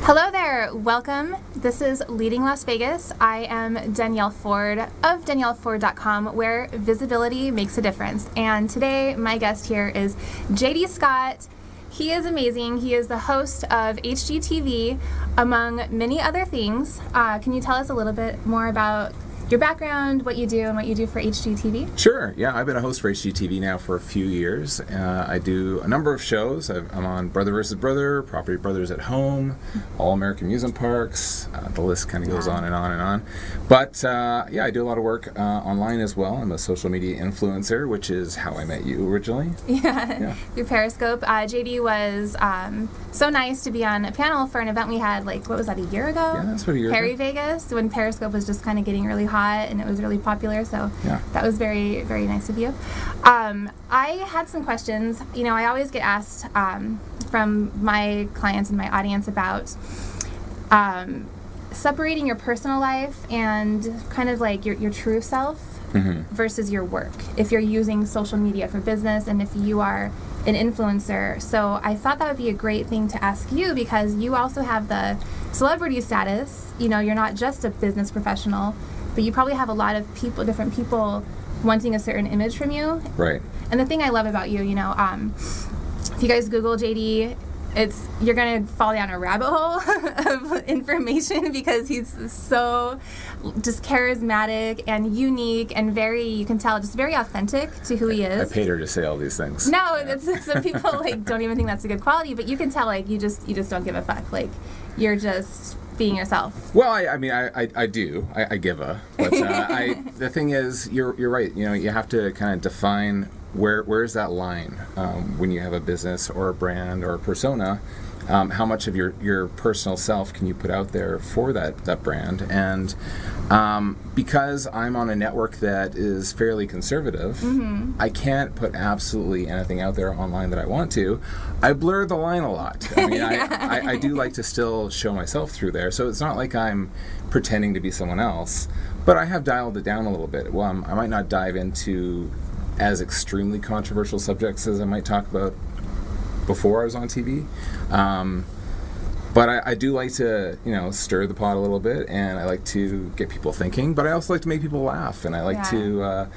Hello there, welcome. This is Leading Las Vegas. I am Danielle Ford of DanielleFord.com, where visibility makes a difference. And today, my guest here is JD Scott. He is amazing. He is the host of HGTV, among many other things. Can you tell us a little bit more about your background, what you do, and what you do for HGTV? Sure. Yeah, I've been a host for HGTV now for a few years. I do a number of shows. I'm on Brother vs. Brother, Property Brothers at Home, All American Amusement Parks. The list kind of goes on and on and on. But I do a lot of work online as well. I'm a social media influencer, which is how I met you originally. Yeah. Through Periscope. JD was so nice to be on a panel for an event we had, what was that, a year ago? Yeah, that's about a year ago. Perry Vegas, when Periscope was just kind of getting really hot and it was really popular, so that was very, very nice of you. I had some questions. I always get asked from my clients and my audience about separating your personal life and kind of like your true self versus your work, if you're using social media for business and if you are an influencer. So I thought that would be a great thing to ask you, because you also have the celebrity status. You're not just a business professional, but you probably have a lot of different people wanting a certain image from you. Right. And the thing I love about you, if you guys Google JD, you're going to fall down a rabbit hole of information, because he's so just charismatic and unique and you can tell, just very authentic to who he is. I paid her to say all these things. No, some people don't even think that's a good quality, but you can tell you just don't give a fuck. You're just being yourself. Well, I do. I give a. But the thing is, you're right. You have to kind of define where's that line when you have a business or a brand or a persona. How much of your personal self can you put out there for that brand? And because I'm on a network that is fairly conservative, I can't put absolutely anything out there online that I want to. I blur the line a lot. I do like to still show myself through there, so it's not like I'm pretending to be someone else, but I have dialed it down a little bit. Well, I might not dive into as extremely controversial subjects as I might talk about before I was on TV. But I do like to, stir the pot a little bit, and I like to get people thinking, but I also like to make people laugh, and I like to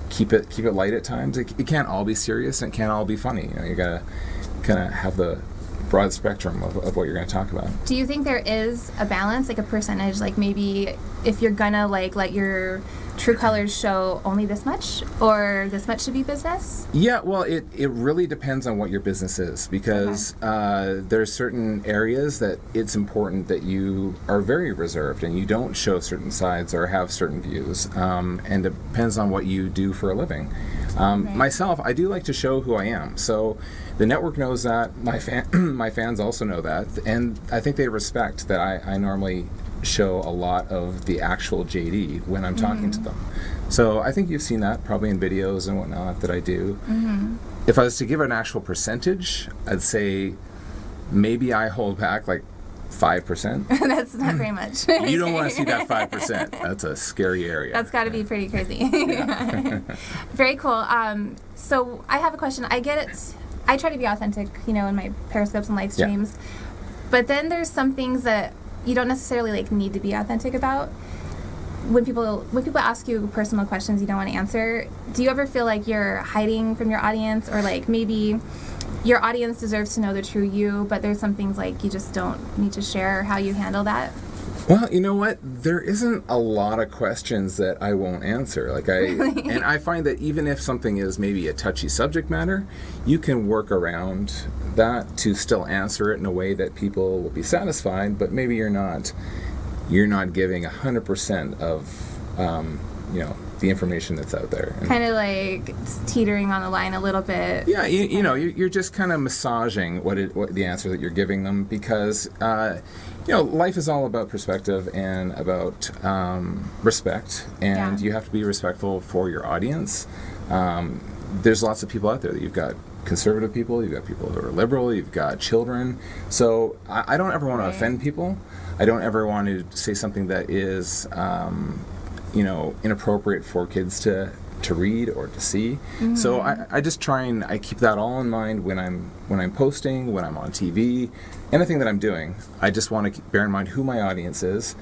keep it light at times. It can't all be serious, and it can't all be funny. You gotta kind of have the broad spectrum of what you're going to talk about. Do you think there is a balance, a percentage, maybe if you're gonna let your true colors show only this much, or this much should be business? Yeah, well, it really depends on what your business is, because there's certain areas that it's important that you are very reserved and you don't show certain sides or have certain views, and it depends on what you do for a living. Myself, I do like to show who I am, so the network knows that, my fans also know that, and I think they respect that I normally show a lot of the actual JD when I'm talking to them. So I think you've seen that probably in videos and whatnot that I do. If I was to give an actual percentage, I'd say maybe I hold back 5%. That's not very much. You don't want to see that 5%. That's a scary area. That's got to be pretty crazy. Very cool. So I have a question. I get it. I try to be authentic, in my Periscopes and live streams. But then there's some things that you don't necessarily need to be authentic about. When people ask you personal questions you don't want to answer, do you ever feel like you're hiding from your audience, or maybe your audience deserves to know the true you, but there's some things you just don't need to share? How you handle that? Well, you know what? There isn't a lot of questions that I won't answer. And I find that even if something is maybe a touchy subject matter, you can work around that to still answer it in a way that people will be satisfied, but maybe you're not giving 100% of the information that's out there. Kind of teetering on the line a little bit. Yeah, you're just kind of massaging what the answer that you're giving them, because life is all about perspective and about respect, and you have to be respectful for your audience. There's lots of people out there. That you've got conservative people, you've got people who are liberal, you've got children. So I don't ever want to offend people. I don't ever want to say something that is inappropriate for kids to to read or to see. So I just try and I keep that all in mind when I'm posting, when I'm on TV, anything that I'm doing. I just want to bear in mind who my audience is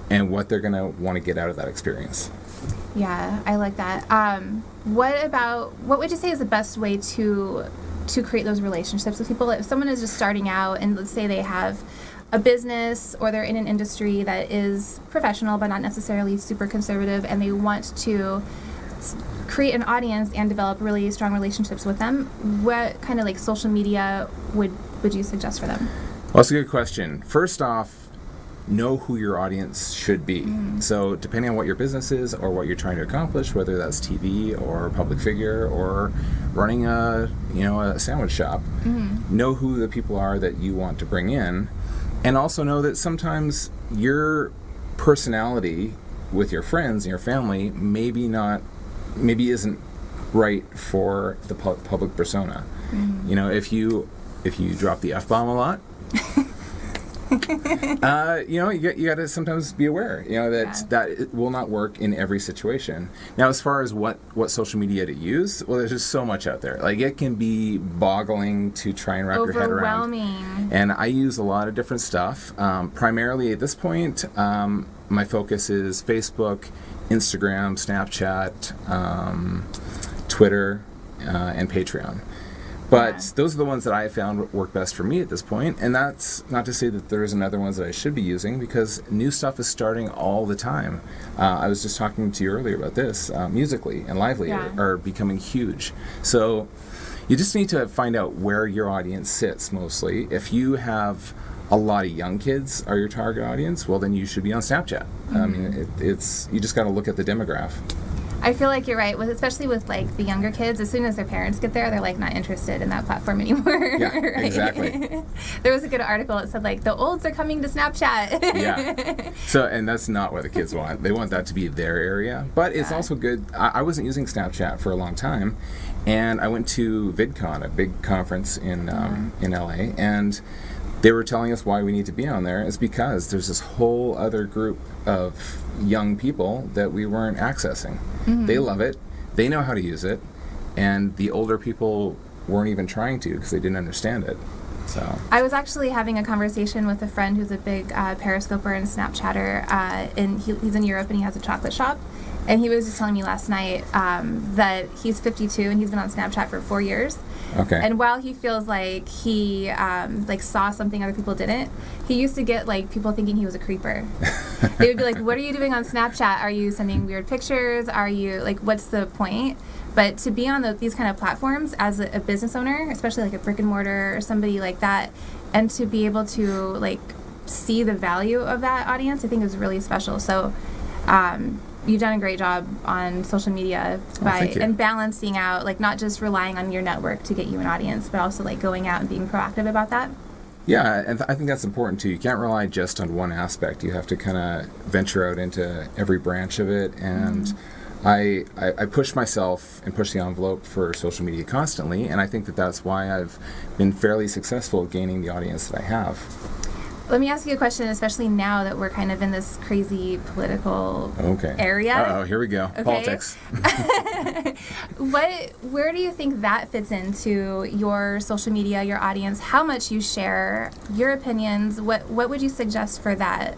and what they're going to want to get out of that experience. Yeah, I like that. What would you say is the best way to create those relationships with people? If someone is just starting out and let's say they have a business or they're in an industry that is professional but not necessarily super conservative, and they want to create an audience and develop really strong relationships with them, what kind of like social media would you suggest for them? Well, that's a good question. First off, know who your audience should be. So depending on what your business is or what you're trying to accomplish, whether that's TV or public figure or running a sandwich shop, know who the people are that you want to bring in, and also know that sometimes your personality with your friends and your family maybe isn't right for the public persona. If you drop the F-bomb a lot, you got to sometimes be aware, that it will not work in every situation. Now, as far as what social media to use, well, there's just so much out there. Like, it can be boggling to try and wrap your head around. Overwhelming. And I use a lot of different stuff. Primarily at this point, my focus is Facebook, Instagram, Snapchat, Twitter, and Patreon. But those are the ones that I have found work best for me at this point. And that's not to say that there isn't other ones that I should be using, because new stuff is starting all the time. I was just talking to you earlier about this. Musical.ly and Lively are becoming huge. So you just need to find out where your audience sits mostly. If you have a lot of young kids are your target audience, well, then you should be on Snapchat. I mean, you just got to look at the demographic. I feel like you're right, especially with like the younger kids. As soon as their parents get there, they're like not interested in that platform anymore. Yeah, right? Exactly. There was a good article that said like the olds are coming to Snapchat. Yeah. So, and that's not what the kids want. They want that to be their area. But it's also good. I wasn't using Snapchat for a long time, and I went to VidCon, a big conference in LA, and they were telling us why we need to be on there is because there's this whole other group of young people that we weren't accessing. They love it. They know how to use it. And the older people weren't even trying to because they didn't understand it. So I was actually having a conversation with a friend who's a big Periscoper and Snapchatter, and he's in Europe and he has a chocolate shop. And he was just telling me last night that he's 52 and he's been on Snapchat for 4 years. Okay. And while he feels like he saw something other people didn't, he used to get like people thinking he was a creeper. They would be like, "What are you doing on Snapchat? Are you sending weird pictures? Are you like, what's the point?" But to be on these kind of platforms as a business owner, especially like a brick and mortar or somebody like that, and to be able to like see the value of that audience, I think is really special. So. You've done a great job on social media and balancing out, like not just relying on your network to get you an audience, but also like going out and being proactive about that. Yeah, and I think that's important too. You can't rely just on one aspect. You have to kind of venture out into every branch of it. And I push myself and push the envelope for social media constantly, and I think that that's why I've been fairly successful at gaining the audience that I have. Let me ask you a question, especially now that we're kind of in this crazy political area. Oh, here we go. Okay. Politics. Where do you think that fits into your social media, your audience, how much you share, your opinions? What would you suggest for that?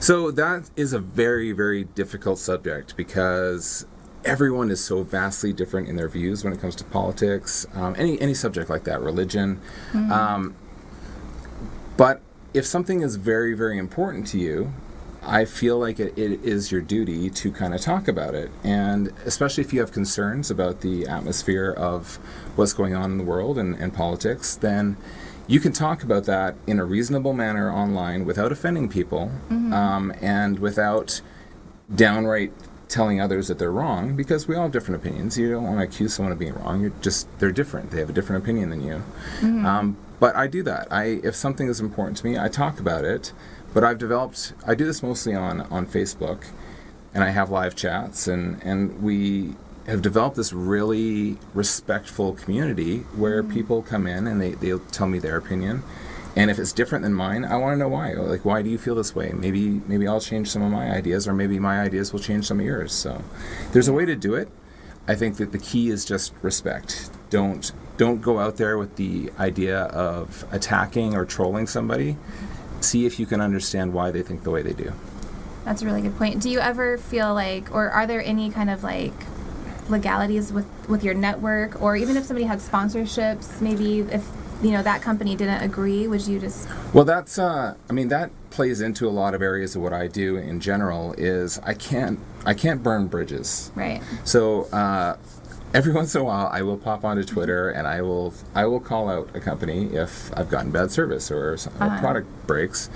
So that is a very, very difficult subject because everyone is so vastly different in their views when it comes to politics, any subject like that, religion. But if something is very, very important to you, I feel like it is your duty to kind of talk about it. And especially if you have concerns about the atmosphere of what's going on in the world and politics, then you can talk about that in a reasonable manner online without offending people and without downright telling others that they're wrong, because we all have different opinions. You don't want to accuse someone of being wrong. They're different. They have a different opinion than you. But I do that. If something is important to me, I talk about it. But I do this mostly on Facebook, and I have live chats, and we have developed this really respectful community where people come in and they'll tell me their opinion. And if it's different than mine, I want to know why. Like, why do you feel this way? Maybe I'll change some of my ideas, or maybe my ideas will change some of yours. So there's a way to do it. I think that the key is just respect. Don't go out there with the idea of attacking or trolling somebody. See if you can understand why they think the way they do. That's a really good point. Do you ever feel like, or are there any kind of like legalities with your network, or even if somebody had sponsorships, maybe if that company didn't agree, would you just? Well, that's that plays into a lot of areas of what I do in general. Is I can't burn bridges. Right. So every once in a while, I will pop onto Twitter and I will call out a company if I've gotten bad service or a product breaks.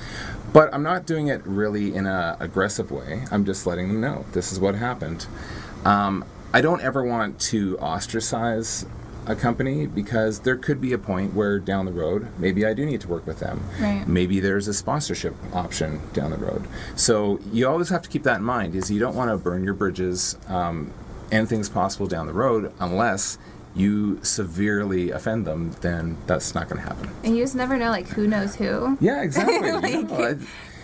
But I'm not doing it really in a aggressive way. I'm just letting them know this is what happened. I don't ever want to ostracize a company, because there could be a point where down the road, maybe I do need to work with them. Right. Maybe there's a sponsorship option down the road. So you always have to keep that in mind, is you don't want to burn your bridges, anything's possible down the road, unless you severely offend them, then that's not going to happen. And you just never know, like, who knows who. Yeah, exactly. Like,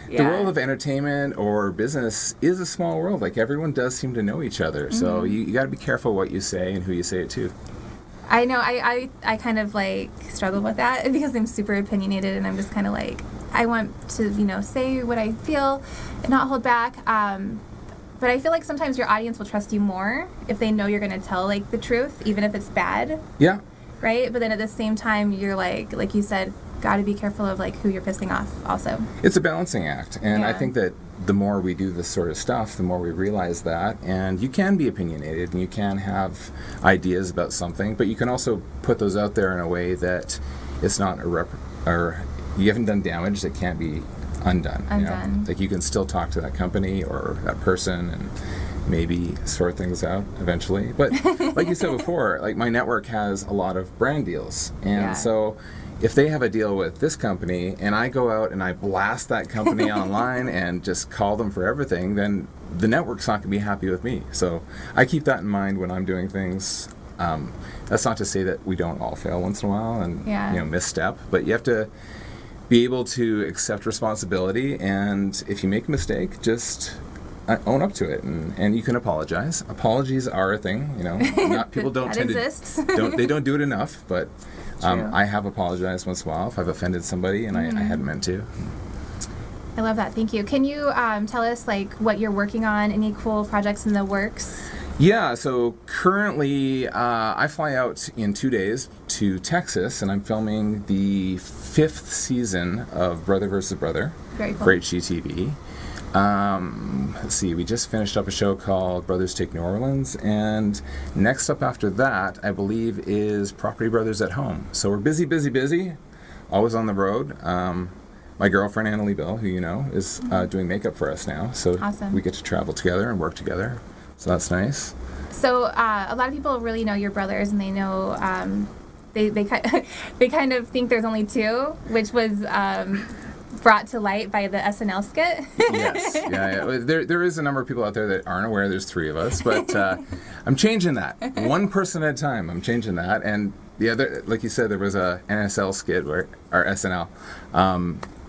The world of entertainment or business is a small world. Like, everyone does seem to know each other. So you got to be careful what you say and who you say it to. I know, I kind of like struggle with that because I'm super opinionated, and I'm just kind of like, I want to, say what I feel and not hold back. But I feel like sometimes your audience will trust you more if they know you're going to tell like the truth, even if it's bad. Yeah. Right? But then at the same time, you're like you said, got to be careful of like who you're pissing off also. It's a balancing act. And I Yeah. think that the more we do this sort of stuff, the more we realize that. And you can be opinionated and you can have ideas about something, but you can also put those out there in a way that it's not or you haven't done damage that can't be undone. Like, you can still talk to that company or that person and maybe sort things out eventually. But like you said before, like, my network has a lot of brand deals. And so if they have a deal with this company and I go out and I blast that company online and just call them for everything, then the network's not going to be happy with me. So I keep that in mind when I'm doing things. That's not to say that we don't all fail once in a while and misstep, but you have to be able to accept responsibility, and if you make a mistake, just own up to it, and you can apologize. Apologies are a thing, Not people don't that tend exists. to don't do it enough, but True. I have apologized once in a while if I've offended somebody and I hadn't meant to. I love that. Thank you. Can you tell us like what you're working on? Any cool projects in the works? Yeah, so currently I fly out in 2 days to Texas, and I'm filming the 5th season of Brother vs. Brother Very cool. for HGTV. Let's see, we just finished up a show called Brothers Take New Orleans, and next up after that, I believe, is Property Brothers at Home. So we're busy, always on the road. My girlfriend, Annalie Bill, who you know, is doing makeup for us now, so Awesome. we get to travel together and work together. So that's nice. So a lot of people really know your brothers, and they know they kind of think there's only two, which was brought to light by the SNL skit. Yes, yeah. There is a number of people out there that aren't aware there's 3 of us, but I'm changing that. One person at a time, I'm changing that. And the other, like you said, there was a NSL skit, or SNL,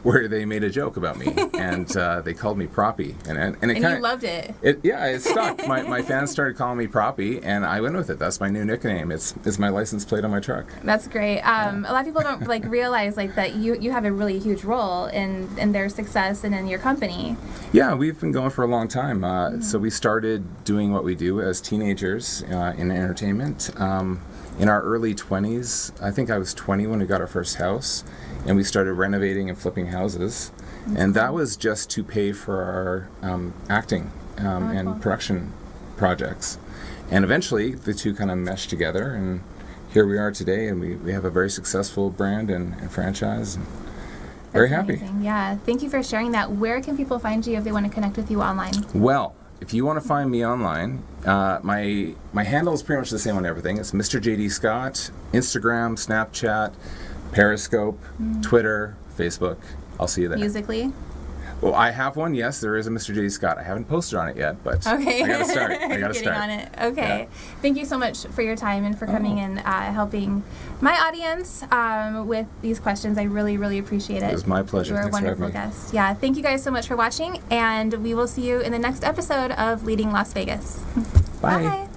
where they made a joke about me, and they called me Proppy, and it And kind you loved it. It stuck. My fans started calling me Proppy, and I went with it. That's my new nickname. It's my license plate on my truck. That's great. A lot of people don't like realize like that you have a really huge role in their success and in your company. Yeah, we've been going for a long time. So we started doing what we do as teenagers in entertainment. In our early 20s, I think I was 20 when we got our first house, and we started renovating and flipping houses. And that was just to pay for our acting and cool. production projects. And eventually, the two kind of meshed together, and here we are today, and we have a very successful brand and franchise. And very That's happy. amazing. Yeah. Thank you for sharing that. Where can people find you if they want to connect with you online? Well, if you want to find me online, my handle is pretty much the same on everything. It's Mr. JD Scott, Instagram, Snapchat, Periscope, Twitter, Facebook. I'll see you there. Musically? Well, I have one. Yes, there is a Mr. JD Scott. I haven't posted on it yet, but Okay. I gotta start. Getting on it. Okay. Yeah. Thank you so much for your time and for coming and helping my audience with these questions. I really, really appreciate it. It was my pleasure. You were a Thanks for having wonderful me. guest. Yeah. Thank you guys so much for watching, and we will see you in the next episode of Leading Las Vegas. Bye. Bye.